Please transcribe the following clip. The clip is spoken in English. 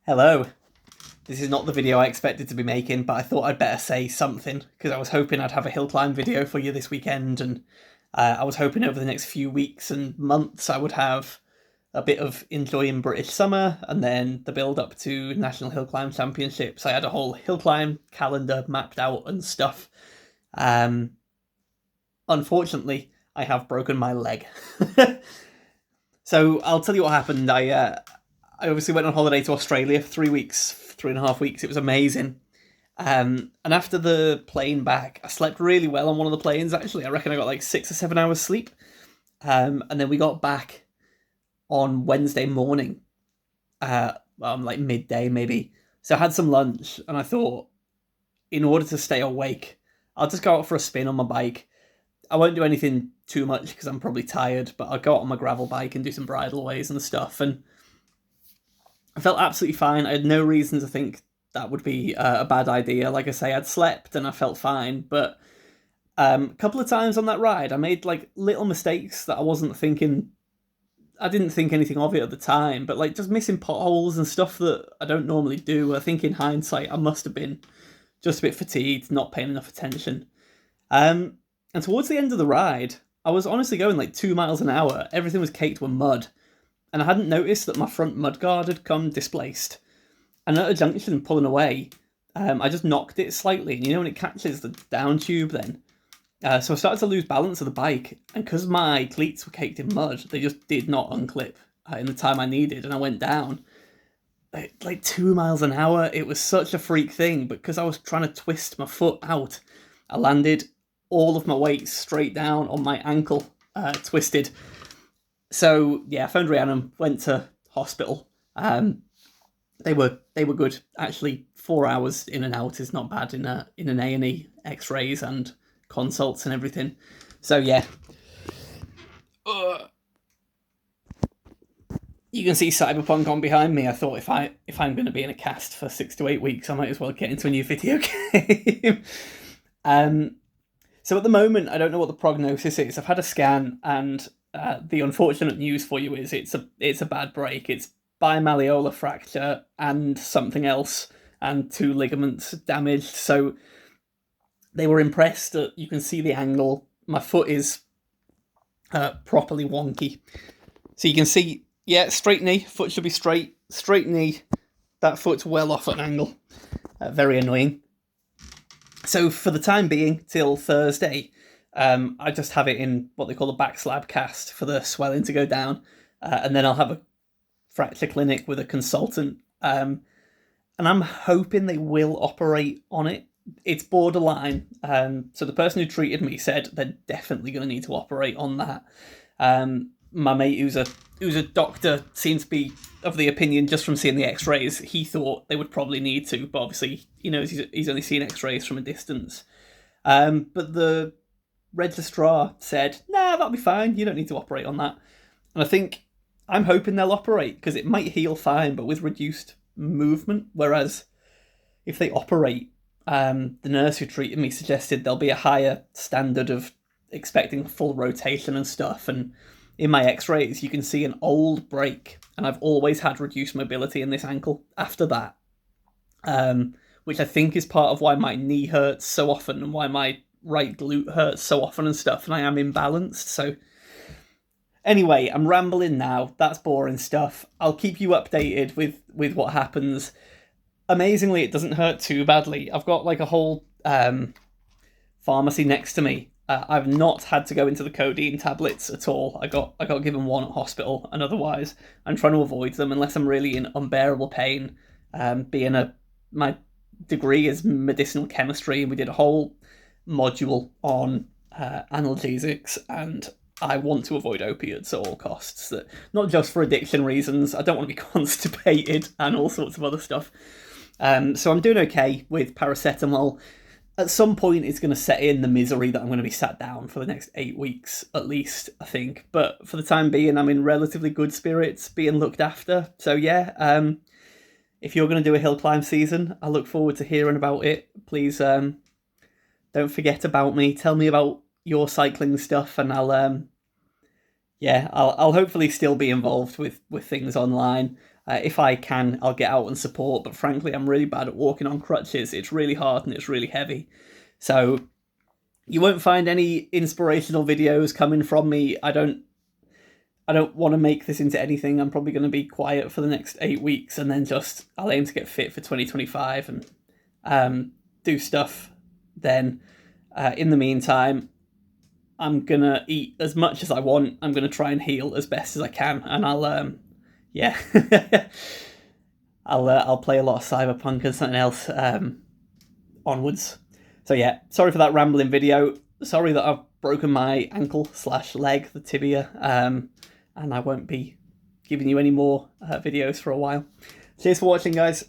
Hello. This is not the video I expected to be making, but I thought I'd better say something, because I was hoping I'd have a hill climb video for you this weekend, and I was hoping over the next few weeks and months I would have a bit of enjoying British summer, and then the build up to National Hill Climb Championships. I had a whole hill climb calendar mapped out and stuff. Um, Unfortunately, I have broken my leg. So I'll tell you what happened. I obviously went on holiday to Australia for 3 weeks, 3.5 weeks. It was amazing. And after the plane back, I slept really well on one of the planes, actually. I reckon I got like 6 or 7 hours sleep. And then we got back on Wednesday morning, like midday maybe. So I had some lunch, and I thought, in order to stay awake, I'll just go out for a spin on my bike. I won't do anything too much because I'm probably tired, but I'll go out on my gravel bike and do some bridleways and stuff. And I felt absolutely fine. I had no reason to think that would be a bad idea. Like I say, I'd slept and I felt fine, but a couple of times on that ride, I made like little mistakes that I wasn't thinking. I didn't think anything of it at the time, but like just missing potholes and stuff that I don't normally do. I think in hindsight, I must have been just a bit fatigued, not paying enough attention. And towards the end of the ride, I was honestly going like 2 miles an hour. Everything was caked with mud, and I hadn't noticed that my front mudguard had come displaced. And at a junction pulling away, I just knocked it slightly. And you know when it catches the down tube then? So I started to lose balance of the bike. And because my cleats were caked in mud, they just did not unclip in the time I needed. And I went down like 2 miles an hour. It was such a freak thing. But because I was trying to twist my foot out, I landed all of my weight straight down on my ankle, twisted. So yeah, I phoned Rhiannon, went to hospital. They were good. Actually, 4 hours in and out is not bad in an A&E, X-rays and consults and everything. So yeah, you can see Cyberpunk on behind me. I thought if I'm going to be in a cast for 6 to 8 weeks, I might as well get into a new video game. So at the moment, I don't know what the prognosis is. I've had a scan, and the unfortunate news for you is it's a bad break. It's bimalleolar fracture and something else, and 2 ligaments damaged. So they were impressed that you can see the angle. My foot is properly wonky. So you can see, yeah, straight knee, foot should be straight knee. That foot's well off at an angle. Very annoying. So for the time being, till Thursday, I just have it in what they call a back slab cast for the swelling to go down. And then I'll have a fracture clinic with a consultant. And I'm hoping they will operate on it. It's borderline. So the person who treated me said they're definitely going to need to operate on that. My mate, who's a doctor, seems to be of the opinion, just from seeing the X-rays, he thought they would probably need to, but obviously he knows he's only seen X-rays from a distance. But the registrar said, "Nah, that'll be fine. You don't need to operate on that." And I'm hoping they'll operate because it might heal fine, but with reduced movement. Whereas if they operate, the nurse who treated me suggested there'll be a higher standard of expecting full rotation and stuff. And in my X-rays, you can see an old break, and I've always had reduced mobility in this ankle after that, which I think is part of why my knee hurts so often and why my right glute hurts so often and stuff, and I am imbalanced. So anyway, I'm rambling now. That's boring stuff. I'll keep you updated with what happens. Amazingly, it doesn't hurt too badly. I've got like a whole pharmacy next to me. I've not had to go into the codeine tablets at all. I got given one at hospital, and otherwise I'm trying to avoid them unless I'm really in unbearable pain. My degree is medicinal chemistry, and we did a whole module on analgesics, and I want to avoid opiates at all costs. That not just for addiction reasons. I don't want to be constipated and all sorts of other stuff. So I'm doing okay with paracetamol. At some point, it's going to set in the misery that I'm going to be sat down for the next 8 weeks, at least, I think. But for the time being, I'm in relatively good spirits, being looked after. So yeah, if you're going to do a hill climb season, I look forward to hearing about it. Please don't forget about me. Tell me about your cycling stuff, and I'll hopefully still be involved with things online. If I can, I'll get out and support, but frankly, I'm really bad at walking on crutches. It's really hard and it's really heavy. So you won't find any inspirational videos coming from me. I don't want to make this into anything. I'm probably going to be quiet for the next 8 weeks, and then I'll aim to get fit for 2025 and do stuff then. In the meantime, I'm going to eat as much as I want. I'm going to try and heal as best as I can, and I'll I'll play a lot of Cyberpunk and something else onwards. So yeah, sorry for that rambling video. Sorry that I've broken my ankle/leg, the tibia, and I won't be giving you any more videos for a while. Cheers for watching, guys.